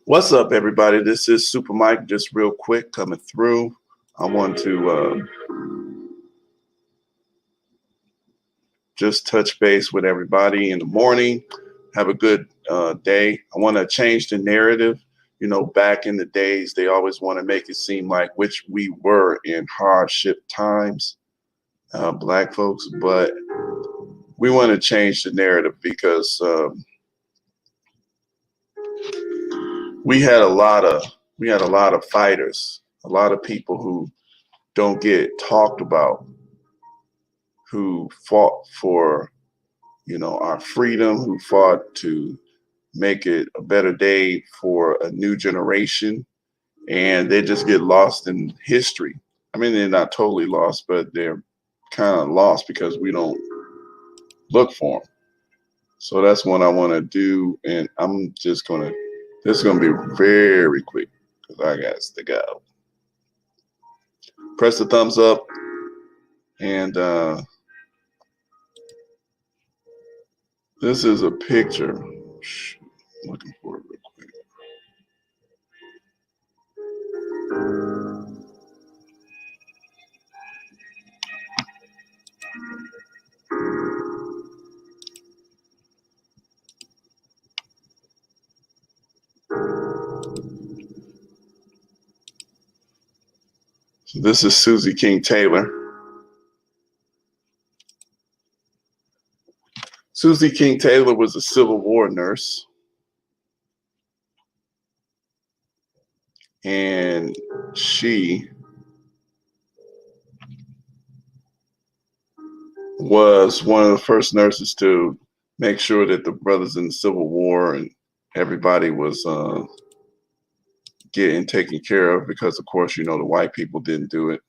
What's up, everybody? This is Super Mike, just real quick coming through. I want to just touch base with everybody in the morning. Have a good day. I want to change the narrative. You know, back in the days, they always want to make it seem like which we were in hardship times, black folks, but we want to change the narrative because we had a lot of fighters, a lot of people who don't get talked about, who fought for, our freedom, who fought to make it a better day for a new generation, and they just get lost in history. I mean, they're not totally lost, but they're kind of lost because we don't look for them. So that's what I want to do, and this is going to be very quick because I got to go. Press the thumbs up, and this is a picture. I'm looking for it real quick. So this is Susie King Taylor. Susie King Taylor was a Civil War nurse, and she was one of the first nurses to make sure that the brothers in the Civil War and everybody was getting taken care of, because of course, the white people didn't do it.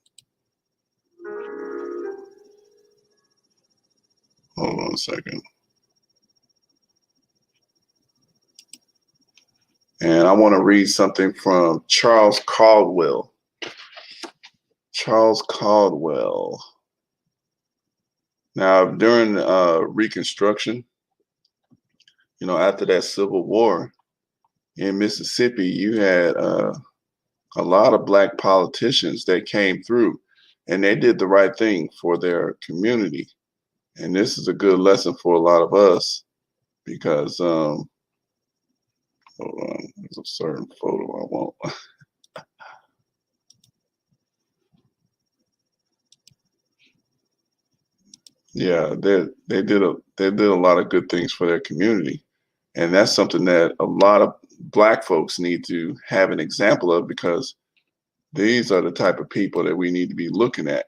Hold on a second. And I want to read something from Charles Caldwell. Charles Caldwell. Now, during Reconstruction, after that Civil War in Mississippi, you had a lot of black politicians that came through, and they did the right thing for their community. And this is a good lesson for a lot of us because, hold on, there's a certain photo I want. Yeah, they did a lot of good things for their community, and that's something that a lot of black folks need to have an example of, because these are the type of people that we need to be looking at.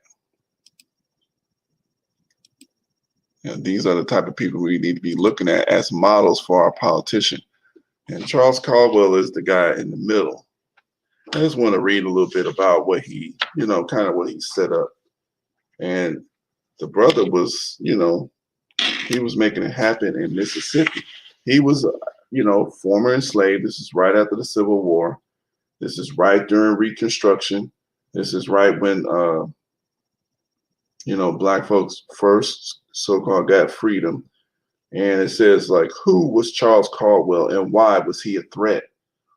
These are the type of people we need to be looking at as models for our politician. And Charles Caldwell is the guy in the middle. I just want to read a little bit about what he, kind of what he set up. And the brother was, he was making it happen in Mississippi. He was, former enslaved. This is right after the Civil War. This is right during Reconstruction. This is right when, black folks first so-called got freedom. And it says, like, who was Charles Caldwell and why was he a threat?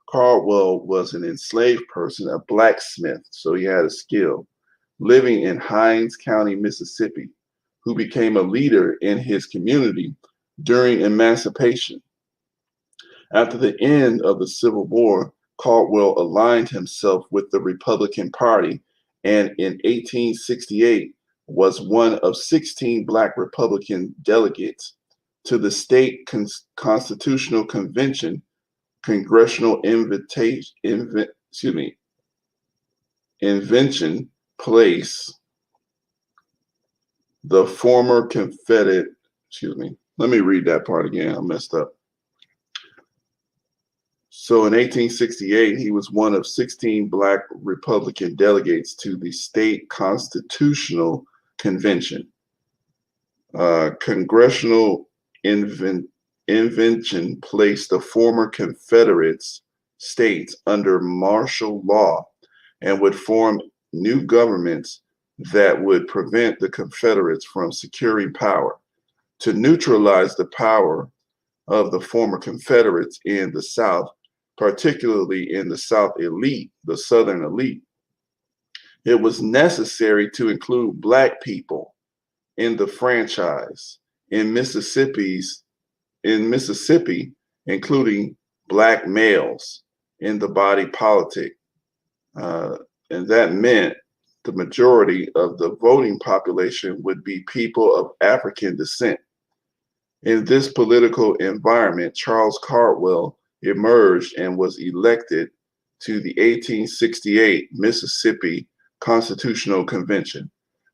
Caldwell was an enslaved person, a blacksmith, so he had a skill, living in Hinds County, Mississippi, who became a leader in his community during emancipation. After the end of the Civil War, Caldwell aligned himself with the Republican Party, and in 1868 was one of 16 Black Republican delegates to the state constitutional convention, congressional invention place, the former Confederate, let me read that part again, I messed up. So in 1868, he was one of 16 Black Republican delegates to the state constitutional convention, congressional invention placed the former Confederate states under martial law and would form new governments that would prevent the Confederates from securing power. To neutralize the power of the former Confederates in the South, particularly in the Southern elite. It was necessary to include Black people in the franchise in Mississippi, including Black males in the body politic. Uh, and that meant the majority of the voting population would be people of African descent. In this political environment, Charles Caldwell emerged and was elected to the 1868 Mississippi Constitutional Convention.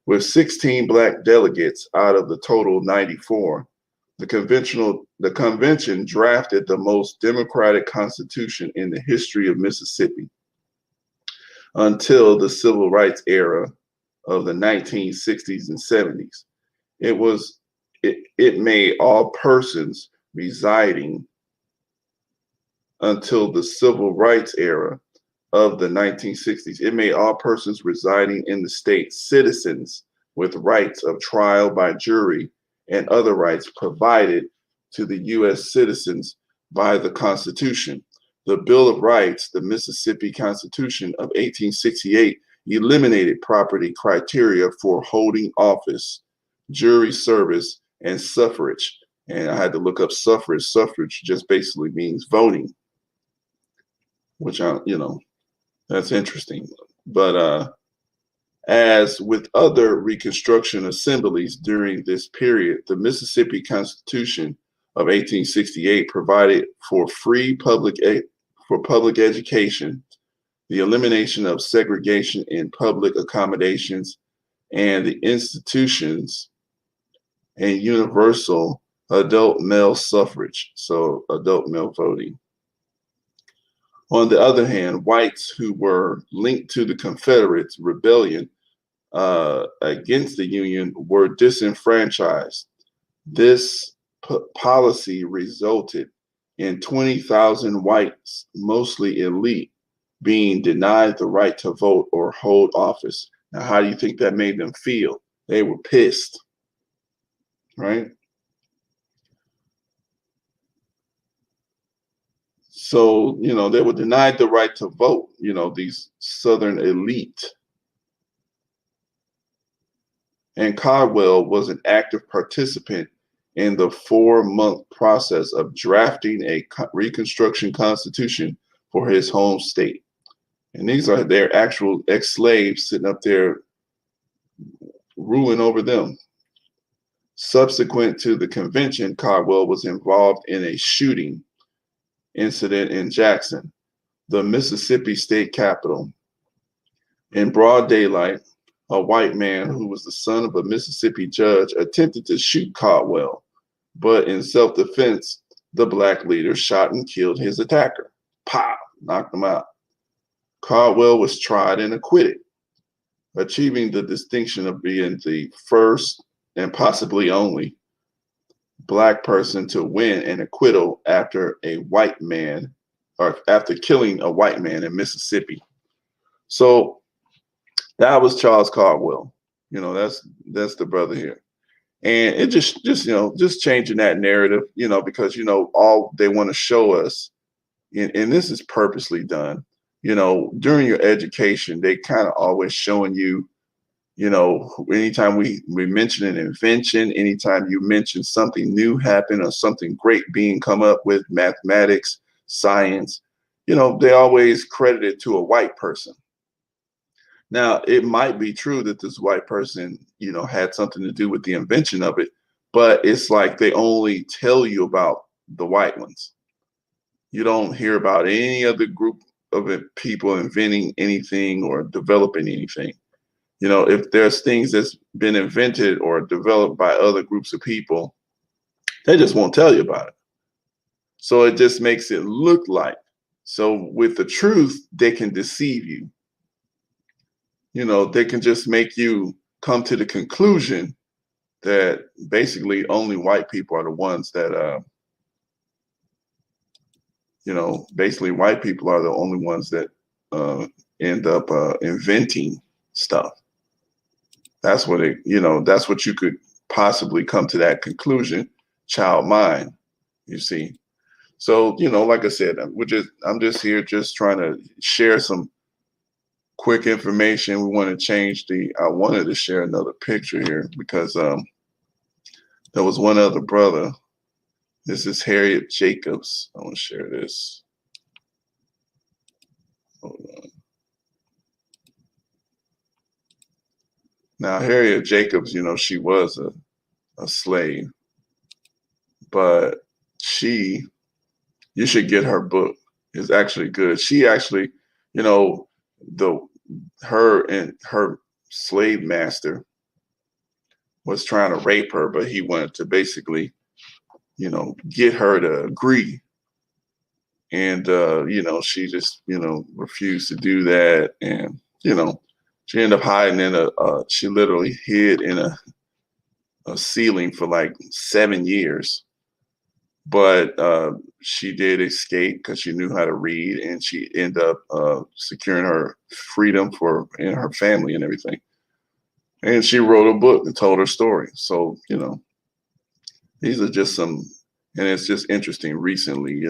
With 16 Black delegates out of the total 94, the convention drafted the most democratic constitution in the history of Mississippi until the civil rights era of the 1960s and 70s. It made all persons residing until the civil rights era of the 1960s. It made all persons residing in the state citizens with rights of trial by jury and other rights provided to the U.S. citizens by the Constitution. The Bill of Rights, the Mississippi Constitution of 1868, eliminated property criteria for holding office, jury service, and suffrage. And I had to look up suffrage. Suffrage just basically means voting, which that's interesting. But as with other Reconstruction assemblies during this period, the Mississippi Constitution of 1868 provided for free public education, the elimination of segregation in public accommodations and the institutions, and universal adult male suffrage, so adult male voting. On the other hand, whites who were linked to the Confederates' rebellion against the Union were disenfranchised. This policy resulted in 20,000 whites, mostly elite, being denied the right to vote or hold office. Now, how do you think that made them feel? They were pissed, right? So, they were denied the right to vote, these Southern elite. And Caldwell was an active participant in the 4-month process of drafting a Reconstruction Constitution for his home state. And these are their actual ex-slaves sitting up there ruling over them. Subsequent to the convention, Caldwell was involved in a shooting incident in Jackson, the Mississippi state capital. In broad daylight, a white man who was the son of a Mississippi judge attempted to shoot Caldwell, but in self-defense, the Black leader shot and killed his attacker. Pow! Knocked him out. Caldwell was tried and acquitted, achieving the distinction of being the first and possibly only Black person to win an acquittal after killing a white man in Mississippi. So that was Charles Caldwell. That's the brother here. And it just changing that narrative, because, all they want to show us, and this is purposely done, during your education, they kind of always showing you, anytime we mention an invention, anytime you mention something new happen or something great being come up with, mathematics, science, they always credit it to a white person. Now, it might be true that this white person, had something to do with the invention of it, but it's like they only tell you about the white ones. You don't hear about any other group of people inventing anything or developing anything. If there's things that's been invented or developed by other groups of people, they just won't tell you about it. So it just makes it look like. So with the truth, they can deceive you. They can just make you come to the conclusion that basically only white people are the ones that, basically white people are the only ones that end up inventing stuff. That's what that's what you could possibly come to that conclusion, child mind, you see. So, like I said, I'm just here just trying to share some quick information. We want to change I wanted to share another picture here because there was one other brother. This is Harriet Jacobs. I want to share this. Hold on. Now, Harriet Jacobs, she was a slave, but you should get her book. It's actually good. She actually, you know, the her and her slave master was trying to rape her, but he wanted to basically, get her to agree. And she just, refused to do that. And, she ended up hiding in she literally hid in a ceiling for like 7 years. But she did escape because she knew how to read, and she ended up securing her freedom and her family and everything. And she wrote a book and told her story. So, these are just and it's just interesting recently,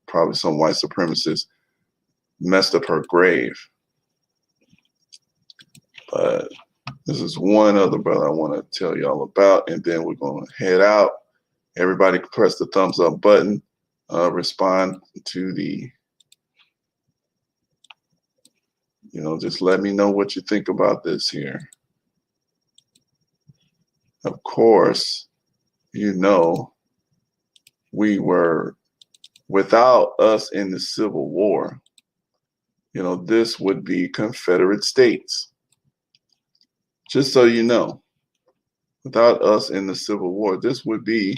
probably some white supremacists messed up her grave. But this is one other brother I want to tell y'all about, and then we're going to head out. Everybody press the thumbs up button. Respond to just let me know what you think about this here. Of course, we were, without us in the Civil War, this would be Confederate States. Just so you know, without us in the Civil War, this would be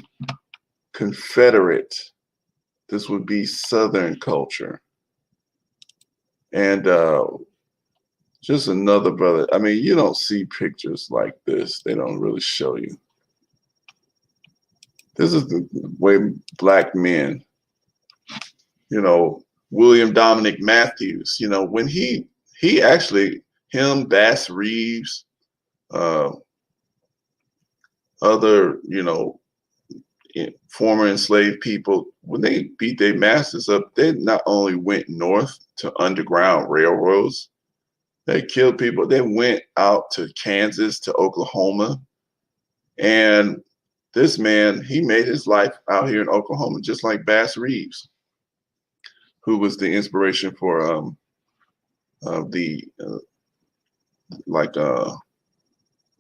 Confederate. This would be Southern culture. And just another brother. I mean, you don't see pictures like this. They don't really show you. This is the way black men, William Dominic Matthews, when he actually, Bass Reeves, other, former enslaved people, when they beat their masters up, they not only went north to underground railroads, they killed people. They went out to Kansas, to Oklahoma. And this man, he made his life out here in Oklahoma, just like Bass Reeves, who was the inspiration for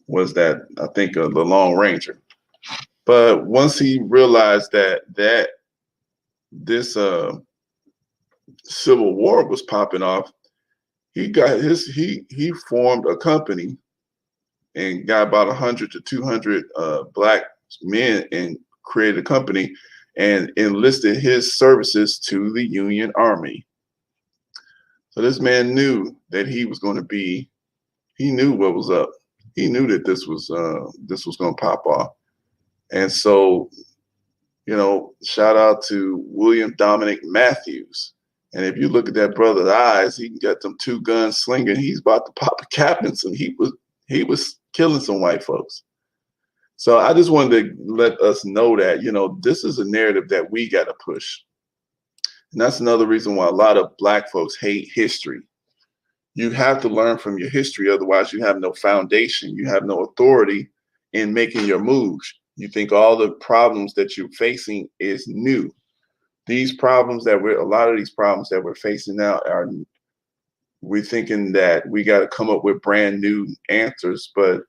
was that, I think, the Lone Ranger. But once he realized that this Civil War was popping off, he formed a company and got about 100 to 200 black men and created a company and enlisted his services to the Union Army. So this man knew that he knew what was up. He knew that this was going to pop off. And so, shout out to William Dominic Matthews. And if you look at that brother's eyes, he got them two guns slinging. He's about to pop a cap in some. He was killing some white folks. So I just wanted to let us know that, this is a narrative that we got to push. And that's another reason why a lot of black folks hate history. You have to learn from your history. Otherwise, you have no foundation. You have no authority in making your moves. You think all the problems that you're facing is new. A lot of these problems that we're facing now we're thinking that we got to come up with brand new answers, but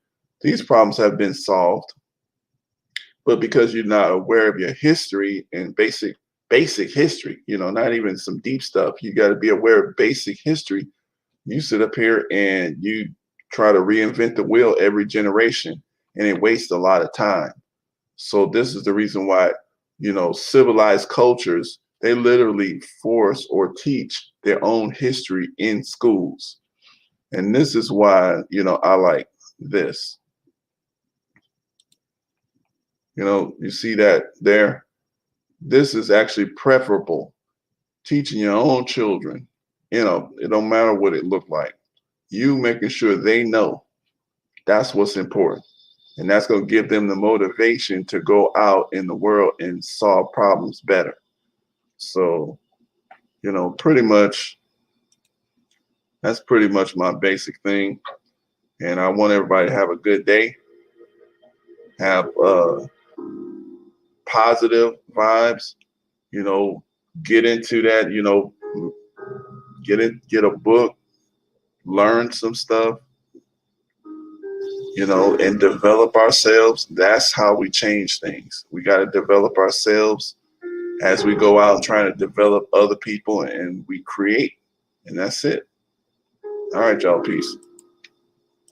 these problems have been solved. But because you're not aware of your history and basic history, not even some deep stuff, you got to be aware of basic history. You sit up here and you try to reinvent the wheel every generation, and it wastes a lot of time. So this is the reason why, civilized cultures, they literally force or teach their own history in schools. And this is why, I like this. You see that there? This is actually preferable. Teaching your own children, it don't matter what it looked like. You making sure they know that's what's important. And that's going to give them the motivation to go out in the world and solve problems better. So, you know, pretty much that's pretty much my basic thing. And I want everybody to have a good day, have positive vibes, you know, get into that, you know, get a book, learn some stuff, you know, and develop ourselves. That's how we change things. We got to develop ourselves as we go out trying to develop other people, and we create. And that's it. All right, y'all. Peace.